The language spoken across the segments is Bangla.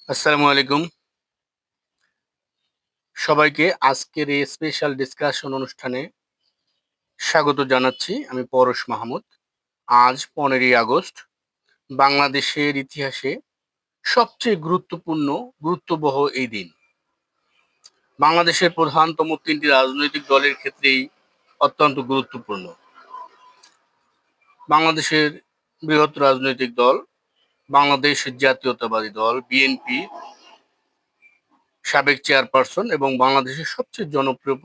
আসসালামু আলাইকুম। সবাইকে আজকের এই স্পেশাল ডিসকাশন অনুষ্ঠানে স্বাগত জানাচ্ছি। আমি পরশ মাহমুদ। আজ ১৫ই আগস্ট বাংলাদেশের ইতিহাসে সবচেয়ে গুরুত্ববহ এই দিন। বাংলাদেশের প্রধানতম ৩টি রাজনৈতিক দলের ক্ষেত্রেই অত্যন্ত গুরুত্বপূর্ণ। বাংলাদেশের বৃহৎ রাজনৈতিক দল বাংলাদেশ জাতীয়তাবাদী দল বিএনপি সাবেক চেয়ারপারসন এবং বাংলাদেশের সবচেয়ে জনপ্রিয়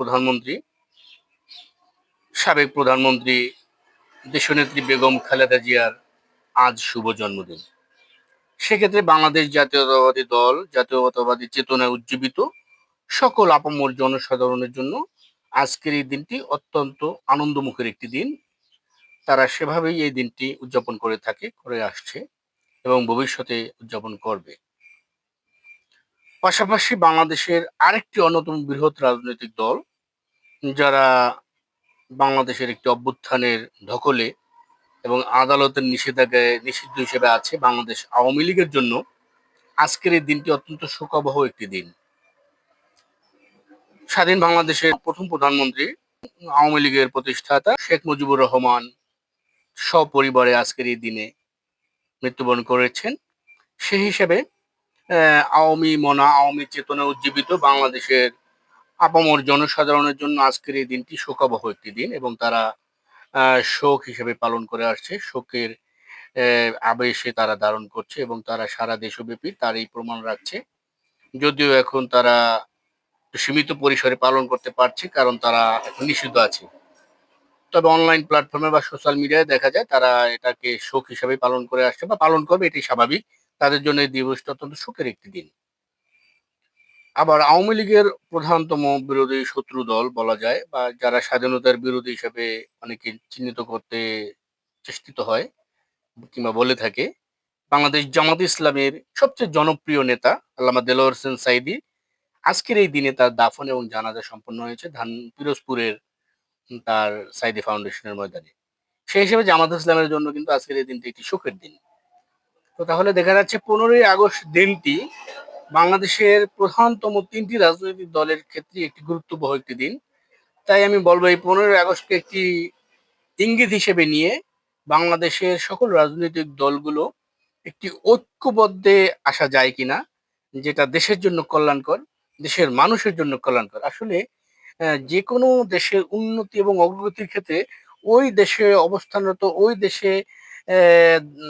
সাবেক প্রধানমন্ত্রী দেশনেত্রী বেগম খালেদা জিয়ার আজ শুভ জন্মদিন। সেক্ষেত্রে বাংলাদেশ জাতীয়তাবাদী দল জাতীয়তাবাদী চেতনায় উজ্জীবিত সকল আপামর জনসাধারণের জন্য আজকের এই দিনটি অত্যন্ত আনন্দমুখর একটি দিন। তারা সেভাবেই এই দিনটি উদযাপন করে আসছে এবং ভবিষ্যতে উদযাপন করবে। পাশাপাশি বাংলাদেশের আরেকটি অন্যতম বৃহৎ রাজনৈতিক দল যারা বাংলাদেশের একটি অভ্যুত্থানের ধকলে এবং আদালতের নিষেধাজ্ঞায় নিষিদ্ধ হিসেবে আছে বাংলাদেশ আওয়ামী লীগের জন্য আজকের এই দিনটি অত্যন্ত শোকাবহ একটি দিন। স্বাধীন বাংলাদেশের প্রথম প্রধানমন্ত্রী আওয়ামী লীগের প্রতিষ্ঠাতা শেখ মুজিবুর রহমান সপরিবারে আজকের এই দিনে মৃত্যুবরণ করেছেন। সেই হিসেবে আওয়ামী চেতনা উজ্জীবিত বাংলাদেশের আপামর জনসাধারণের জন্য আজকের এই দিনটি শোকাবহ একটি দিন এবং তারা শোক হিসেবে পালন করে আসছে। শোকের আবেশে তারা ধারণ করছে এবং তারা সারা দেশব্যাপী তার এই প্রমাণ রাখছে। যদিও এখন তারা সীমিত পরিসরে পালন করতে পারছে কারণ তারা এখন নিষিদ্ধ আছে। তবে অনলাইন প্ল্যাটফর্মে বা সোশ্যাল মিডিয়ায় দেখা যায় তারা এটাকে শোক হিসাবে পালন করে আসছে বা পালন করবে, এটাই স্বাভাবিক। তাদের জন্য এই দিবসটা অত্যন্ত সুখের একটি দিন। আবার আওয়ামী লীগের প্রধানতম বিরোধী শত্রু দল বলা যায় বা যারা স্বাধীনতার বিরোধী হিসেবে অনেকে চিহ্নিত করতে চেষ্টিত হয় কিংবা বলে থাকে, বাংলাদেশ জামাত ইসলামের সবচেয়ে জনপ্রিয় নেতা আল্লামা দেলোয়ার হোসেন সাঈদী আজকের এই দিনে তার দাফন এবং জানাজা সম্পন্ন হয়েছে পিরোজপুরের তার সাঈদী ফাউন্ডেশনের ময়দানে। সেই হিসেবে জামাত ইসলামের জন্য কিন্তু আজকের এই দিনটি একটি সুখের দিন। তো তাহলে দেখা যাচ্ছে 15ই আগস্ট দিনটি বাংলাদেশের প্রধানতম ৩টি রাজনৈতিক দলের ক্ষেত্রে একটি গুরুত্ববহ একটি দিন। তাই আমি বলবো এই 15ই আগস্টকে একটি ইঙ্গিত হিসেবে নিয়ে বাংলাদেশের সকল রাজনৈতিক দলগুলো একটি ঐক্যবদ্ধে আসা যায় কিনা, যেটা দেশের জন্য কল্যাণকর, দেশের মানুষের জন্য কল্যাণকর। আসলে যে কোনো দেশের উন্নতি এবং অগ্রগতির ক্ষেত্রে ওই দেশে অবস্থানরত, ওই দেশে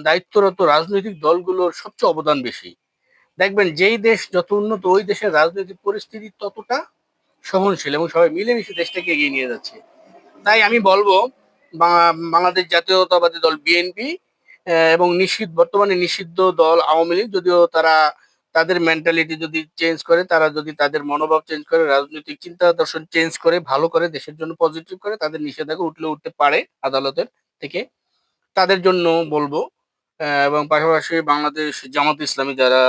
দায়িত্বরত রাজনৈতিক দলগুলোর সবচেয়ে অবদান বেশি। দেখবেন যেই দেশ যত উন্নত ওই দেশের রাজনৈতিক পরিস্থিতি ততটা সহনশীল এবং সবাই মিলেমিশে দেশটাকে এগিয়ে নিয়ে যাচ্ছে। তাই আমি বলবো বাংলাদেশ জাতীয়তাবাদী দল বিএনপি এবং বর্তমানে নিষিদ্ধ দল আওয়ামী লীগ, যদিও তারা তাদের মেন্টালিটি যদি চেঞ্জ করে, তারা যদি তাদের মনোভাব চেঞ্জ করে, রাজনৈতিক চিন্তা দর্শন চেঞ্জ করে, ভালো করে, দেশের জন্য পজিটিভ করে, তাদের নিষেধাজ্ঞা উঠতে পারে আদালতের থেকে, তাদের জন্য বলবো। এবং পাশাপাশি বাংলাদেশ জামাত ইসলামী যারা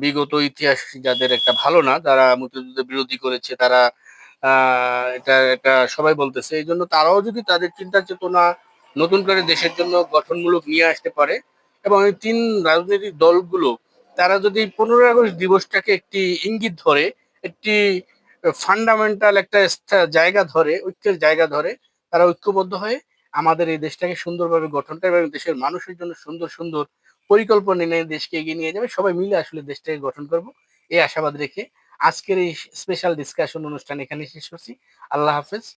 বিগত ইতিহাস যাদের একটা ভালো না, যারা মুক্তিযুদ্ধের বিরোধী করেছে, তারা এটা এটা সবাই বলতেছে, এই জন্য তারাও যদি তাদের চিন্তা চেতনা নতুন করে দেশের জন্য গঠনমূলক নিয়ে আসতে পারে এবং এই তিন রাজনৈতিক দলগুলো তারা যদি 15ই আগস্ট দিবসটাকে একটি ইঙ্গিত ধরে, একটি ফান্ডামেন্টাল একটা জায়গা ধরে, ঐক্যের জায়গা ধরে, তারা ঐক্যবদ্ধ হয়ে আমাদের এই দেশটাকে সুন্দরভাবে গঠন করবে এবং দেশের মানুষের জন্য সুন্দর সুন্দর পরিকল্পনা নিয়ে দেশকে এগিয়ে নিয়ে যাবে। সবাই মিলে আসলে দেশটাকে গঠন করব এই আশাবাদ রেখে আজকের এই স্পেশাল ডিসকাশন অনুষ্ঠান এখানে শেষ করছি। আল্লাহ হাফেজ।